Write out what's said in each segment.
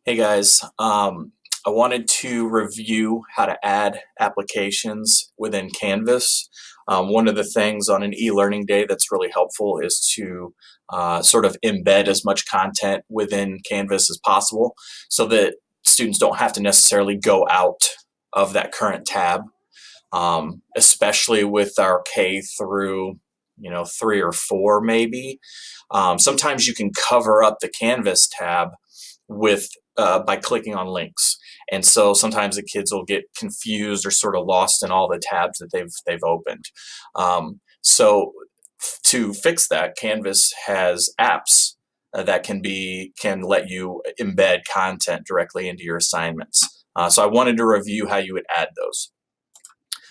Hey guys, I wanted to review how to add applications within Canvas. One of the things on an e-learning day that's really helpful is to sort of embed as much content within Canvas as possible so that students don't have to necessarily go out of that current tab, especially with our K through 3 or 4 maybe. Sometimes you can cover up the Canvas tab with by clicking on links. And so sometimes the kids will get confused or sort of lost in all the tabs that they've opened. So to fix that, Canvas has apps that can let you embed content directly into your assignments. So I wanted to review how you would add those.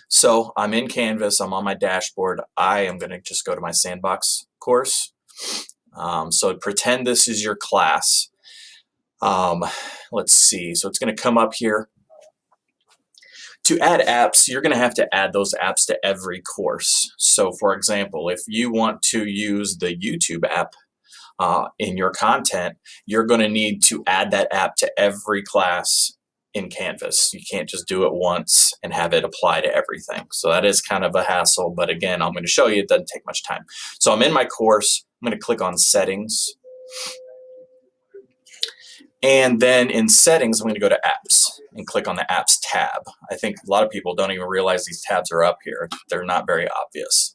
So I'm in Canvas, I'm on my dashboard. I am going to just go to my Sandbox course. So pretend this is your class. Let's see, so it's going to come up here. To add apps, you're going to have to add those apps to every course. So for example, if you want to use the YouTube app in your content, you're going to need to add that app to every class in Canvas. You can't just do it once and have it apply to everything. So that is kind of a hassle, but again, I'm going to show you it doesn't take much time. So I'm in my course, I'm going to click on Settings. And then in Settings, I'm going to go to Apps and click on the Apps tab. I think a lot of people don't even realize these tabs are up here. They're not very obvious.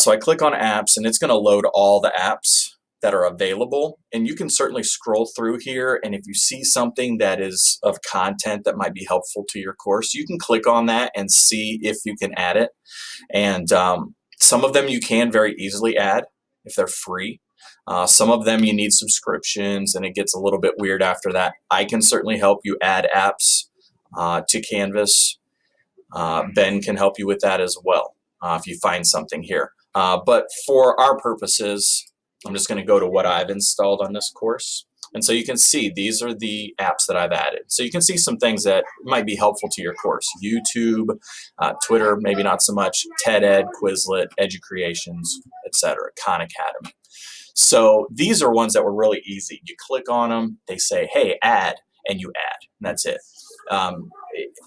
So I click on Apps, and it's going to load all the apps that are available. And you can certainly scroll through here, and if you see something that is of content that might be helpful to your course, you can click on that and see if you can add it. And some of them you can very easily add if they're free. Some of them you need subscriptions, and it gets a little bit weird after that. I can certainly help you add apps to Canvas. Ben can help you with that as well if you find something here. But for our purposes, I'm just going to go to what I've installed on this course. And so you can see these are the apps that I've added. So you can see some things that might be helpful to your course. YouTube, Twitter, maybe not so much, TED-Ed, Quizlet, Educreations, etc., Khan Academy. So these are ones that were really easy. You click on them, they say, hey, add, and you add, and that's it.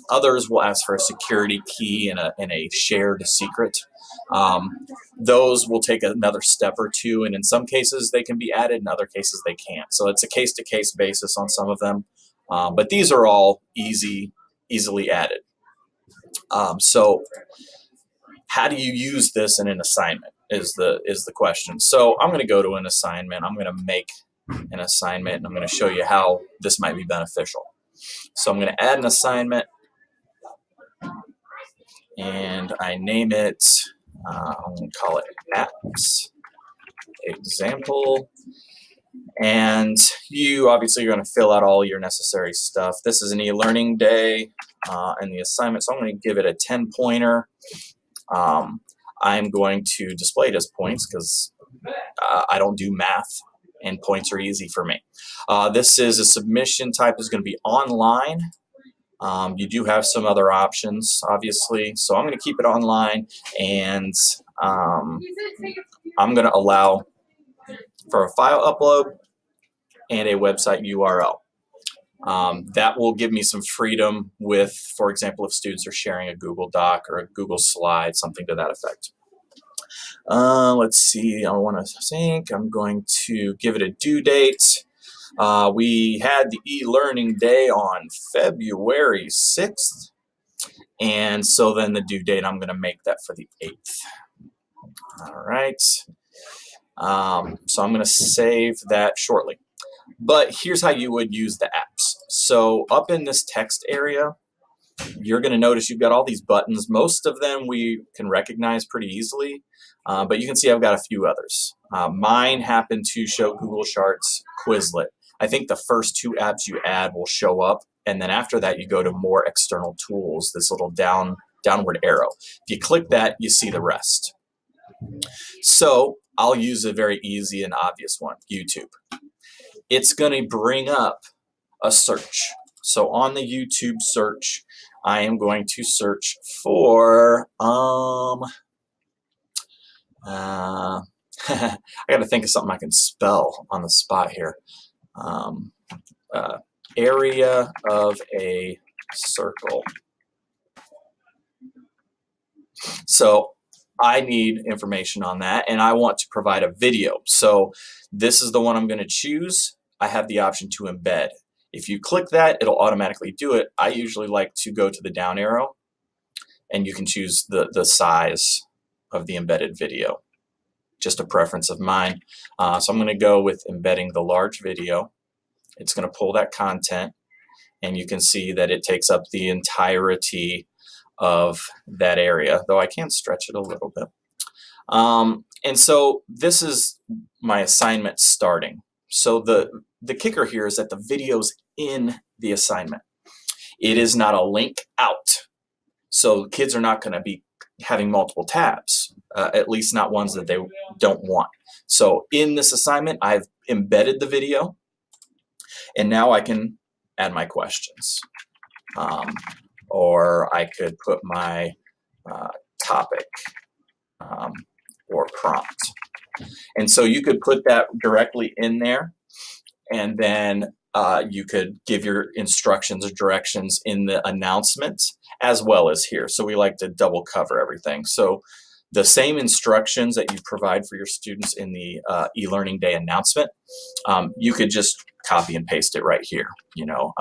Others will ask for a security key and a shared secret. Those will take another step or two, and in some cases they can be added, in other cases they can't. So it's a case-to-case basis on some of them, but these are all easily added. So how do you use this in an assignment is the question. So I'm going to go to an assignment. I'm going to make an assignment, and I'm going to show you how this might be beneficial. So I'm going to add an assignment, and I name it, I'm going to call it apps example. And you obviously are going to fill out all your necessary stuff. This is an e-learning day and the assignment, so I'm going to give it a 10-pointer. I'm going to display it as points because I don't do math and points are easy for me. This is a submission type is going to be online. You do have some other options, obviously, so I'm going to keep it online, and I'm going to allow for a file upload and a website URL. That will give me some freedom with, for example, if students are sharing a Google Doc or a Google Slide, something to that effect. Let's see, I want to think, I'm going to give it a due date. We had the e-learning day on February 6th, and so then the due date, I'm going to make that for the 8th. All right, so I'm going to save that shortly. But here's how you would use the apps. So up in this text area, you're going to notice you've got all these buttons. Most of them we can recognize pretty easily, but you can see I've got a few others. Mine happen to show Google Charts, Quizlet. I think the first 2 apps you add will show up, and then after that you go to more external tools, this little downward arrow. If you click that, you see the rest. So I'll use a very easy and obvious one, YouTube. It's going to bring up a search. So on the YouTube search, I am going to search for, I got to think of something I can spell on the spot here. area of a circle. So I need information on that, and I want to provide a video. So this is the one I'm going to choose. I have the option to embed. If you click that, it'll automatically do it. I usually like to go to the down arrow, and you can choose the size of the embedded video. Just a preference of mine. So I'm going to go with embedding the large video. It's going to pull that content, and you can see that it takes up the entirety of that area, though I can stretch it a little bit. And so this is my assignment starting. So the kicker here is that the video's in the assignment. It is not a link out. So kids are not going to be having multiple tabs, at least not ones that they don't want. So in this assignment, I've embedded the video, and now I can add my questions. Or I could put my topic or prompt. And so you could put that directly in there, and then you could give your instructions or directions in the announcement as well as here. So we like to double cover everything. So the same instructions that you provide for your students in the e-learning day announcement, you could just copy and paste it right here. You know,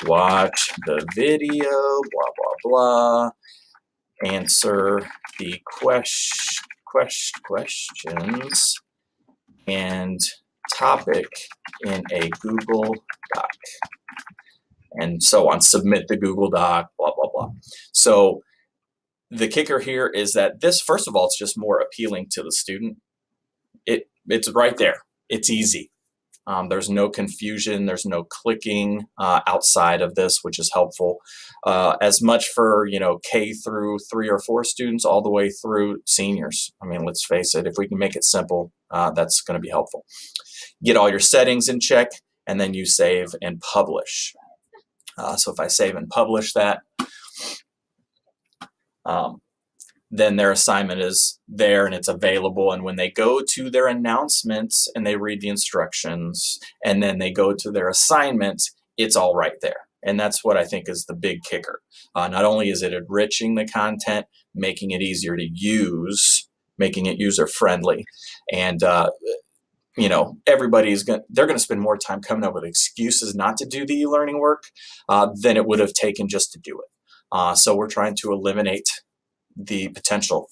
watch the video, blah, blah, blah, answer the questions and topic in a Google Doc, and so on. Submit the Google Doc, blah, blah, blah. So the kicker here is that this, first of all, it's just more appealing to the student. It's right there. It's easy. There's no confusion. There's no clicking outside of this, which is helpful. As much for, you know, K through 3 or 4 students all the way through seniors. I mean, let's face it, if we can make it simple, that's going to be helpful. Get all your settings in check, and then you save and publish. So if I save and publish that, then their assignment is there and it's available. And when they go to their announcements and they read the instructions and then they go to their assignment, it's all right there. And that's what I think is the big kicker. Not only is it enriching the content, making it easier to use, making it user-friendly, and you know, they're going to spend more time coming up with excuses not to do the e-learning work than it would have taken just to do it. So we're trying to eliminate the potential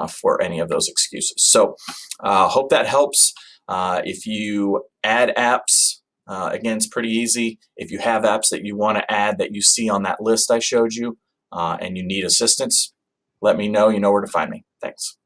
for any of those excuses. So hope that helps. If you add apps, again, it's pretty easy. If you have apps that you want to add that you see on that list I showed you and you need assistance, let me know. You know where to find me. Thanks.